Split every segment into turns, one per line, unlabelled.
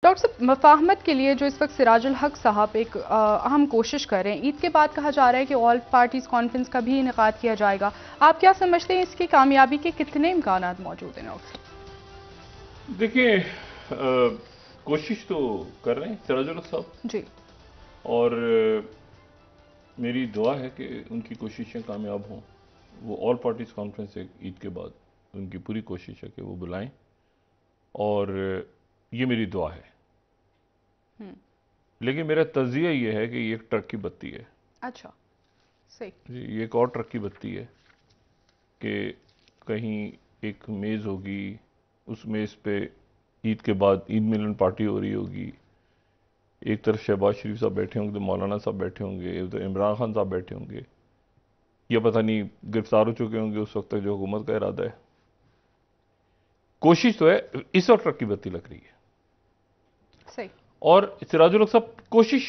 Doctor साहब, मफाहमत के लिए जो इस वक्त सिराजुल हक साहब एक अहम कोशिश कर रहे हैं, ईद के बाद कहा जा रहा है कि ऑल पार्टीज कॉन्फ्रेंस का भी इनेकाद किया जाएगा। आप क्या समझते हैं, इसकी कामयाबी के कितने इम्कान मौजूद हैं डॉक्टर
देखिए, कोशिश तो कर रहे हैं सिराजुल हक साहब।
साहब? जी।
और मेरी दुआ है कि उनकी कोशिशें कामयाब हों। वो ऑल पार्टीज कॉन्फ्रेंस एक ईद के बाद उनकी पूरी कोशिश है कि वो बुलाएं, और ये मेरी दुआ है।
हम्म।
लेकिन मेरा तज्जिया ये है कि ये एक ट्रक की बत्ती है।
अच्छा। सही।
जी, ये एक और ट्रक की बत्ती है कि कहीं एक मेज़ होगी, उस मेज़ पे ईद के बाद ईद मिलन पार्टी हो रही होगी। एक तरफ शहबाज शरीफ साहब बैठे होंगे, तो मौलाना साहब बैठे होंगे, उधर इमरान खान साहब बैठे होंगे, या पता नहीं गिरफ्तार हो चुके होंगे उस वक्त तक जो हुकूमत का इरादा है। कोशिश तो है, इस वक्त ट्रक की बत्ती लग रही है।
सही।
और सिराजुल हक साहब कोशिश,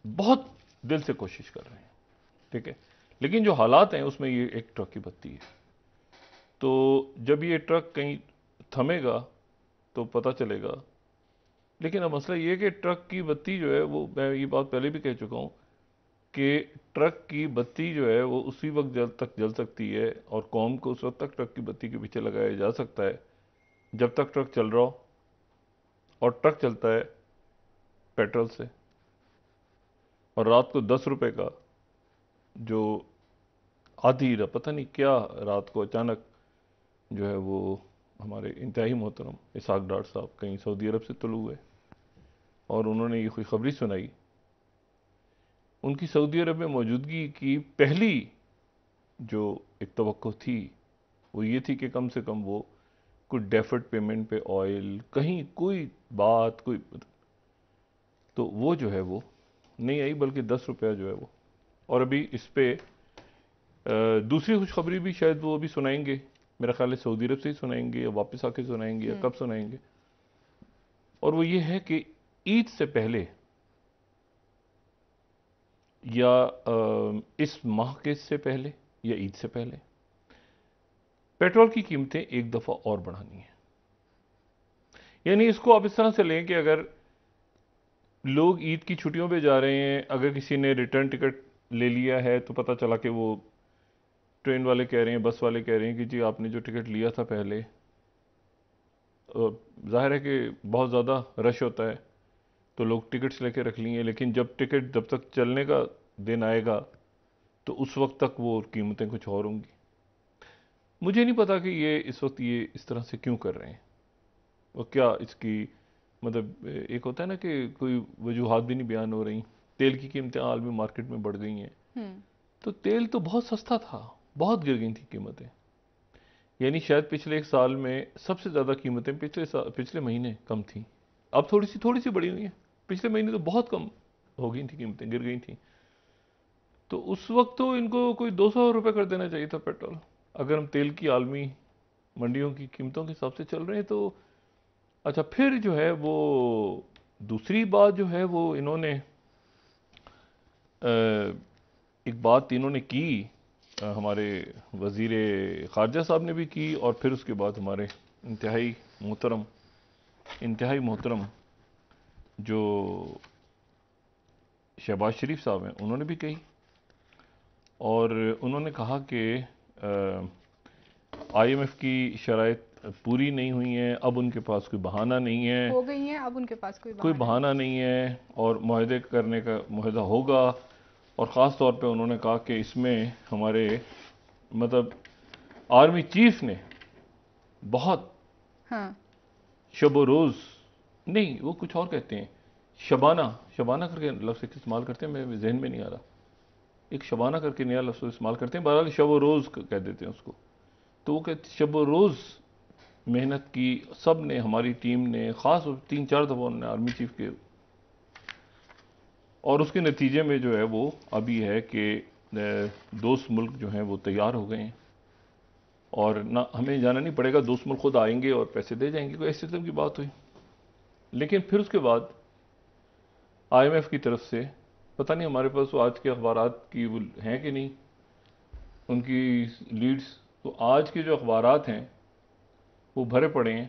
बहुत दिल से कोशिश कर रहे हैं, ठीक है। लेकिन जो हालात हैं उसमें ये एक ट्रक की बत्ती है। तो जब ये ट्रक कहीं थमेगा तो पता चलेगा। लेकिन अब मसला ये है कि ट्रक की बत्ती जो है, वो मैं ये बात पहले भी कह चुका हूं कि ट्रक की बत्ती जो है वो उसी वक्त तक जल सकती है, और कौम को उस वक्त तक ट्रक की बत्ती के पीछे लगाया जा सकता है जब तक ट्रक चल रहा हो। और ट्रक चलता है पेट्रोल से, और रात को 10 रुपए का जो आधी पता नहीं क्या, रात को अचानक जो है वो हमारे इंतहाई मोहतरम इसहाक डार साहब कहीं सऊदी अरब से तुलू हुए, और उन्होंने ये खुशखबरी सुनाई। उनकी सऊदी अरब में मौजूदगी की पहली जो एक तवक्को थी वो ये थी कि कम से कम वो कुछ डेफर्ड पेमेंट पे ऑयल, कहीं कोई बात कोई, तो वो जो है वो नहीं आई, बल्कि 10 रुपया जो है वो। और अभी इस पे दूसरी खुशखबरी भी शायद वो अभी सुनाएंगे, मेरा ख्याल है सऊदी अरब से ही सुनाएंगे, या वापस आके सुनाएंगे, या कब सुनाएंगे। और वो ये है कि ईद से पहले या इस माह के से पहले या ईद से पहले पेट्रोल की कीमतें एक दफा और बढ़ानी है। यानी इसको आप इस तरह से लें कि अगर लोग ईद की छुट्टियों पे जा रहे हैं, अगर किसी ने रिटर्न टिकट ले लिया है तो पता चला कि वो ट्रेन वाले कह रहे हैं, बस वाले कह रहे हैं कि जी आपने जो टिकट लिया था पहले, जाहिर है कि बहुत ज़्यादा रश होता है तो लोग टिकट्स लेके रख लिए, लेकिन जब तक चलने का दिन आएगा तो उस वक्त तक वो कीमतें कुछ और होंगी। मुझे नहीं पता कि ये इस वक्त ये इस तरह से क्यों कर रहे हैं, और क्या इसकी मतलब, एक होता है ना कि कोई वजूहात भी नहीं बयान हो रही। तेल की कीमतें आलमी मार्केट में बढ़ गई हैं,
हम्म।
तो तेल तो बहुत सस्ता था, बहुत गिर गई थी कीमतें। यानी शायद पिछले एक साल में सबसे ज़्यादा कीमतें पिछले महीने कम थी। अब थोड़ी सी बढ़ी हुई हैं। पिछले महीने तो बहुत कम हो गई थी, कीमतें गिर गई थी। तो उस वक्त तो इनको कोई 200 रुपये कर देना चाहिए था पेट्रोल। अगर हम तेल की आलमी मंडियों की कीमतों के हिसाब से चल रहे हैं तो। अच्छा, फिर जो है वो दूसरी बात जो है वो इन्होंने एक बात इन्होंने की, हमारे वजीर ख़ारजा साहब ने भी की, और फिर उसके बाद हमारे इंतहाई मोहतरम इंतहाई मोहतरम जो शहबाज शरीफ साहब हैं उन्होंने भी कही। और उन्होंने कहा कि आईएमएफ की शराइत पूरी नहीं हुई हैं, अब उनके पास कोई बहाना नहीं है,
हो गई हैं, अब उनके पास कोई
कोई
बहाना नहीं।
बहाना नहीं है, और मुआहदे करने का मुआहदा होगा। और ख़ास तौर पे उन्होंने कहा कि इसमें हमारे मतलब आर्मी चीफ ने बहुत
हाँ।
शब रोज़, नहीं वो कुछ और कहते हैं, शबाना शबाना करके लफ्ज़ इस्तेमाल करते हैं, मेरे जहन में नहीं आ रहा, एक शबाना करके नया लफ्ज़ इस्तेमाल करते हैं, बहरहाल शब रोज़ कह देते हैं उसको। तो वो कहते शब रोज़ मेहनत की सब ने, हमारी टीम ने, ख़ास 3-4 दफ़ा उन्होंने आर्मी चीफ के, और उसके नतीजे में जो है वो अभी है कि दोस्त मुल्क जो हैं वो तैयार हो गए हैं, और ना हमें जाना नहीं पड़ेगा, दोस्त मुल्क खुद आएंगे और पैसे दे जाएंगे, कोई ऐसी किस्म की बात हुई। लेकिन फिर उसके बाद आईएमएफ की तरफ से, पता नहीं हमारे पास वो आज के अखबारात की वो हैं कि नहीं, उनकी लीड्स, तो आज के जो अखबारात हैं वो भरे पड़े हैं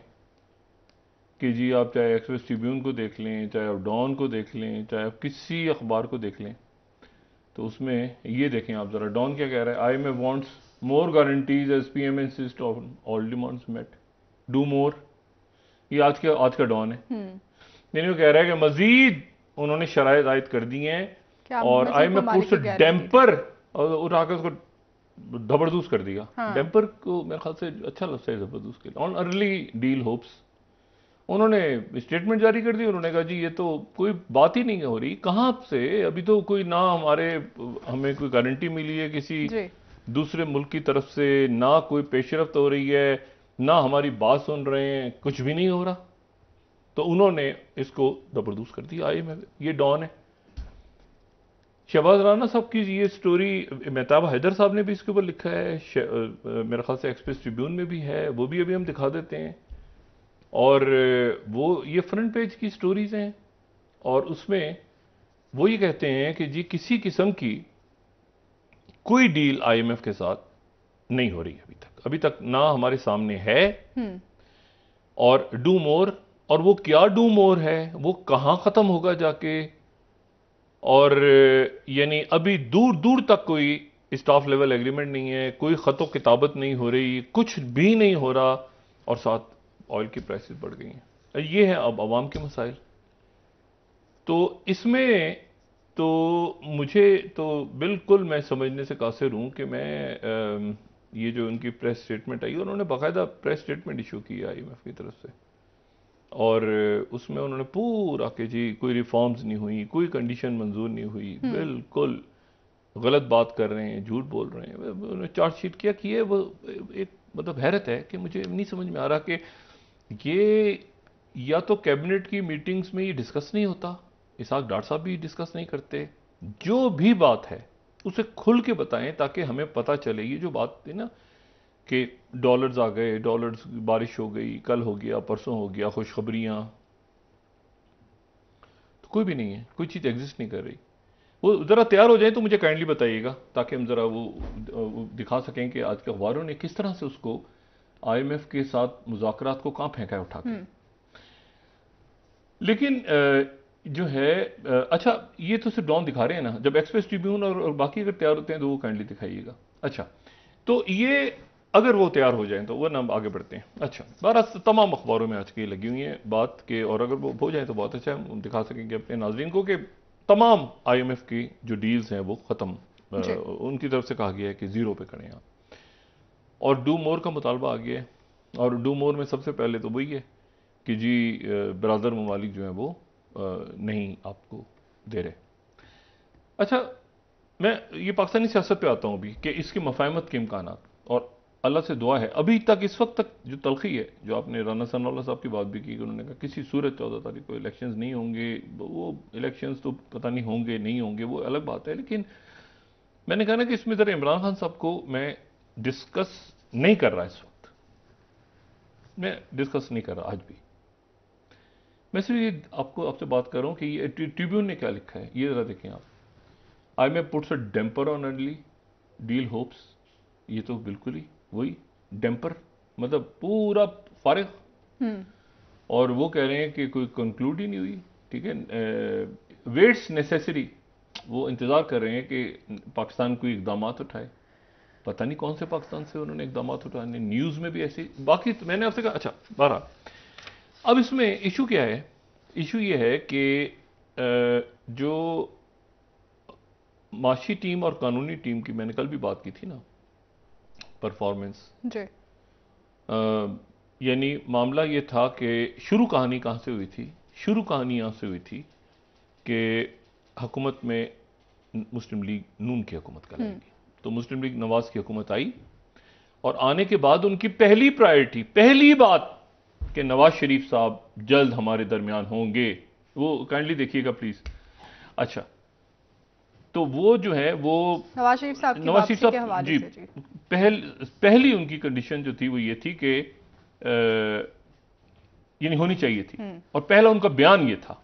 कि जी आप चाहे एक्सप्रेस ट्रिब्यून को देख लें, चाहे आप डॉन को देख लें, चाहे आप किसी अखबार को देख लें, तो उसमें ये देखें आप ज़रा, डॉन क्या कह रहा है, IMF wants more guarantees as PM insist on all demands met, do more. ये आज का डॉन है। यानी वो कह रहा है कि मजीद उन्होंने शराइत आयद कर दी हैं और IMF पुट्स डैम्पर और उठाकर उसको जबरदस्त कर दिया। डैम्पर को मेरे ख्याल से अच्छा लफ्ज़ है जबरदस्त के लिए। ऑन अर्ली डील होप्स उन्होंने स्टेटमेंट जारी कर दी। उन्होंने कहा जी ये तो कोई बात ही नहीं हो रही, कहाँ से, अभी तो कोई ना हमें कोई गारंटी मिली है किसी दूसरे मुल्क की तरफ से, ना कोई पेशरफ्त हो रही है, ना हमारी बात सुन रहे हैं, कुछ भी नहीं हो रहा। तो उन्होंने इसको जबरदस्त कर दिया। ये डॉन है। शहबाज राना साहब की ये स्टोरी मेहताब हैदर साहब ने भी इसके ऊपर लिखा है, मेरे ख्याल से एक्सप्रेस ट्रिब्यून में भी है, वो भी अभी हम दिखा देते हैं। और वो ये फ्रंट पेज की स्टोरीज हैं और उसमें वो ये कहते हैं कि जी किसी किस्म की कोई डील IMF के साथ नहीं हो रही अभी तक ना हमारे सामने है। और डू मोर, और वो क्या डू मोर है, वो कहां खत्म होगा जाके, और यानी अभी दूर दूर तक कोई स्टाफ लेवल एग्रीमेंट नहीं है, कोई खतो किताबत नहीं हो रही, कुछ भी नहीं हो रहा, और साथ ऑयल की प्राइसेस बढ़ गई हैं। ये है अब अवाम के मसाइल। तो इसमें तो मुझे तो बिल्कुल मैं समझने से कासिर हूं कि मैं ये जो उनकी प्रेस स्टेटमेंट आई, उन्होंने बाकायदा प्रेस स्टेटमेंट इशू की है IMF की तरफ से, और उसमें उन्होंने पूरा कि जी कोई रिफॉर्म्स नहीं हुई, कोई कंडीशन मंजूर नहीं हुई, बिल्कुल गलत बात कर रहे हैं, झूठ बोल रहे हैं। उन्होंने चार्जशीट क्या की है, वो एक मतलब हैरत है कि मुझे नहीं समझ में आ रहा कि ये या तो कैबिनेट की मीटिंग्स में ये डिस्कस नहीं होता, इसहाक डार साहब भी डिस्कस नहीं करते, जो भी बात है उसे खुल के बताएं ताकि हमें पता चले। ये जो बात थी ना कि डॉलर्स आ गए, डॉलर्स बारिश हो गई, कल हो गया, परसों हो गया, खुशखबरियां, तो कोई भी नहीं है, कोई चीज़ एग्जिस्ट नहीं कर रही। वो ज़रा तैयार हो जाए तो मुझे काइंडली बताइएगा ताकि हम ज़रा वो दिखा सकें कि आज के अखबारों ने किस तरह से उसको IMF के साथ मुज़ाकरात को कहाँ फेंका है उठा के। लेकिन जो है अच्छा, ये तो सिर्फ डॉन दिखा रहे हैं ना, जब एक्सप्रेस ट्रिब्यून और बाकी अगर तैयार होते हैं तो वो काइंडली दिखाइएगा। अच्छा, तो ये अगर वो तैयार हो जाए तो वो ना आगे बढ़ते हैं। अच्छा, 12 तमाम अखबारों में आज की लगी हुई है बात के, और अगर वो हो जाए तो बहुत अच्छा है, हम दिखा सकेंगे अपने नाजरीन को कि तमाम IMF की जो डील्स हैं वो ख़त्म, उनकी तरफ से कहा गया है कि ज़ीरो पे करें आप, और डू मोर का मुतालबा आ गया है। और डू मोर में सबसे पहले तो वही है कि जी बरादर ममालिक जो हैं वो नहीं आपको दे रहे। अच्छा, मैं ये पाकिस्तानी सियासत पे आता हूँ अभी कि इसकी मफाहमत के इम्कान, और अल्लाह से दुआ है अभी तक इस वक्त तक जो तलखी है, जो आपने राना सनाउल्लाह साहब की बात भी की, उन्होंने कहा किसी सूरत 14 तारीख को इलेक्शंस नहीं होंगे, वो इलेक्शंस तो पता नहीं होंगे नहीं होंगे, वो अलग बात है। लेकिन मैंने कहा ना कि इसमें ज़रा इमरान खान साहब को मैं डिस्कस नहीं कर रहा, इस वक्त मैं डिस्कस नहीं कर रहा आज भी। मैं सिर्फ ये आपसे बात कर रहा हूँ कि ये ट्रिब्यून ने क्या लिखा है, ये ज़रा देखें आप। IMF puts a damper on early deal hopes, ये तो बिल्कुल ही वही डैम्पर, मतलब पूरा फारिग। और वो कह रहे हैं कि कोई कंक्लूड ही नहीं हुई, ठीक है, वेट्स नेसेसरी, वो इंतज़ार कर रहे हैं कि पाकिस्तान कोई इकदाम उठाए। पता नहीं कौन से पाकिस्तान से उन्होंने इकदाम उठाने, न्यूज़ में भी ऐसे। बाकी तो मैंने आपसे कहा, अच्छा 12, अब इसमें इशू क्या है, इशू ये है कि जो माशी टीम और कानूनी टीम की मैंने कल भी बात की थी ना, परफॉर्मेंस जी, यानी मामला ये था कि शुरू कहानी कहाँ से हुई थी, शुरू कहानी यहाँ से हुई थी कि हुकूमत में मुस्लिम लीग नून की हुकूमत कराएगी। तो मुस्लिम लीग नवाज की हुकूमत आई, और आने के बाद उनकी पहली प्रायोरिटी, पहली बात कि नवाज शरीफ साहब जल्द हमारे दरमियान होंगे। वो काइंडली देखिएगा प्लीज। अच्छा, तो वो जो है वो
नवाज शरीफ साहब
जी, पहली उनकी कंडीशन जो थी वो ये थी कि यानी होनी चाहिए थी, और पहला उनका बयान ये था,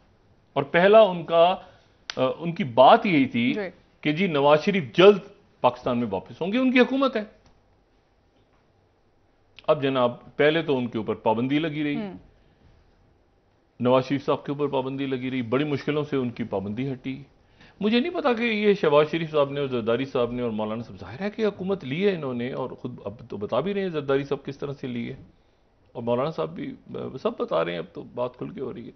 और पहला उनकी बात यही थी कि जी नवाज शरीफ जल्द पाकिस्तान में वापस होंगे, उनकी हुकूमत है। अब जनाब पहले तो उनके ऊपर पाबंदी लगी रही, नवाज शरीफ साहब के ऊपर पाबंदी लगी रही, बड़ी मुश्किलों से उनकी पाबंदी हटी। मुझे नहीं पता कि ये शहबाज शरीफ साहब ने और जरदारी साहब ने और मौलाना साहब, जाहिर है कि हुकूमत ली है इन्होंने, और खुद अब तो बता भी रहे हैं जरदारी साहब किस तरह से ली है, और मौलाना साहब भी सब बता रहे हैं, अब तो बात खुल के हो रही है।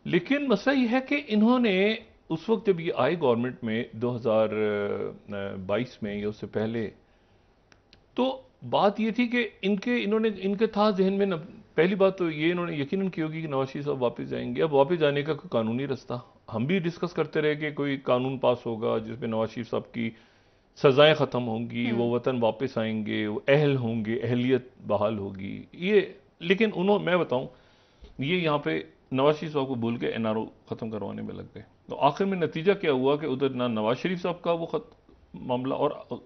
लेकिन मसला ये है कि इन्होंने उस वक्त जब ये आए गवर्नमेंट में 2022 में या उससे पहले, तो बात ये थी कि इनके था जहन में पहली बात तो ये इन्होंने यकीनन की होगी कि नवाज शरीफ साहब वापस जाएंगे। अब वापस जाने का कोई कानूनी रास्ता, हम भी डिस्कस करते रहे कि कोई कानून पास होगा जिसमें नवाज शरीफ साहब की सजाएं ख़त्म होंगी, वो वतन वापस आएंगे, वो अहल होंगे, अहलियत बहाल होगी ये। लेकिन मैं बताऊं, ये यहाँ पे नवाज शरीफ साहब को भूल के एनआरओ ख़त्म करवाने में लग गए। तो आखिर में नतीजा क्या हुआ कि उधर ना नवाज शरीफ साहब का वो मामला, और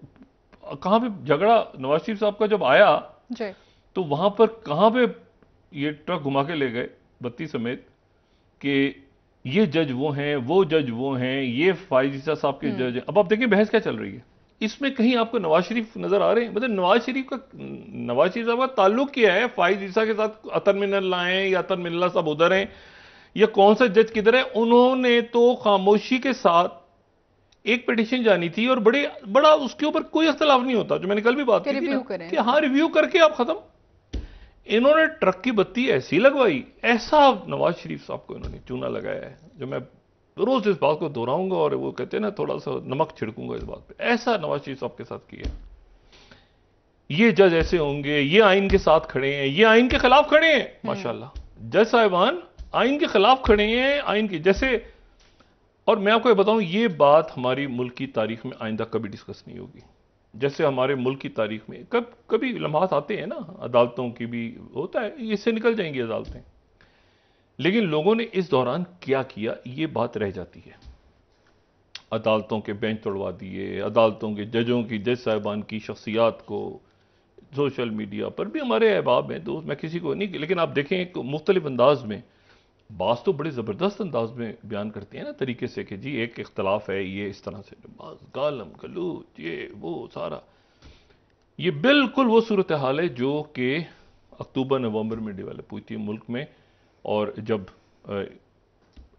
कहाँ पे झगड़ा नवाज शरीफ साहब का जब आया
जी,
तो वहां पर कहाँ पे ये ट्रक घुमा के ले गए बत्ती समेत कि ये जज वो हैं, वो जज वो हैं, ये फाइज ईसा साहब के जज हैं। अब आप देखिए बहस क्या चल रही है इसमें, कहीं आपको नवाज शरीफ नजर आ रहे हैं? मतलब नवाज शरीफ साहब का ताल्लुक क्या है फाइज ईसा के साथ? अतर मिनल लाए या अतर मिनल्ला साहब उधर हैं, या कौन सा जज किधर है? उन्होंने तो खामोशी के साथ एक पिटीशन जानी थी, और बड़ा उसके ऊपर कोई इख्तलाफ नहीं होता, जो मैंने कल भी बात की थी ना, कि हाँ रिव्यू करके आप खत्म। इन्होंने ट्रक की बत्ती ऐसी लगवाई, ऐसा नवाज शरीफ साहब को इन्होंने चूना लगाया है, जो मैं रोज इस बात को दोहराऊंगा, और वो कहते हैं ना थोड़ा सा नमक छिड़कूंगा इस बात पे, ऐसा नवाज शरीफ साहब के साथ किया। ये जज ऐसे होंगे, ये आइन के साथ खड़े हैं, ये आइन के खिलाफ खड़े हैं। माशाल्लाह जज साहिबान आइन के खिलाफ खड़े हैं, आइन के जैसे। और मैं आपको ये बताऊं, ये बात हमारी मुल्क की तारीख में आइंदा कभी डिस्कस नहीं होगी। जैसे हमारे मुल्क की तारीख में कभी लम्हात आते हैं ना, अदालतों की भी होता है, इससे निकल जाएंगी अदालतें, लेकिन लोगों ने इस दौरान क्या किया ये बात रह जाती है। अदालतों के बेंच तोड़वा दिए, अदालतों के जज साहिबान की शख्सियात को सोशल मीडिया पर भी हमारे अहबाब हैं दोस्त, मैं किसी को नहीं, लेकिन आप देखें एक मुख्तलिफ अंदाज में बात तो बड़े ज़बरदस्त अंदाज में बयान करती है ना, तरीके से कि जी एक इख्तलाफ है, ये इस तरह से गालम गलूच ये वो सारा, ये बिल्कुल वो सूरत हाल है जो कि अक्टूबर नवंबर में डेवलप हुई थी मुल्क में। और जब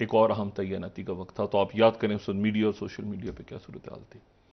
एक और अहम तैनाती का वक्त था, तो आप याद करें उस मीडिया और सोशल मीडिया पे क्या सूरत हाल थी।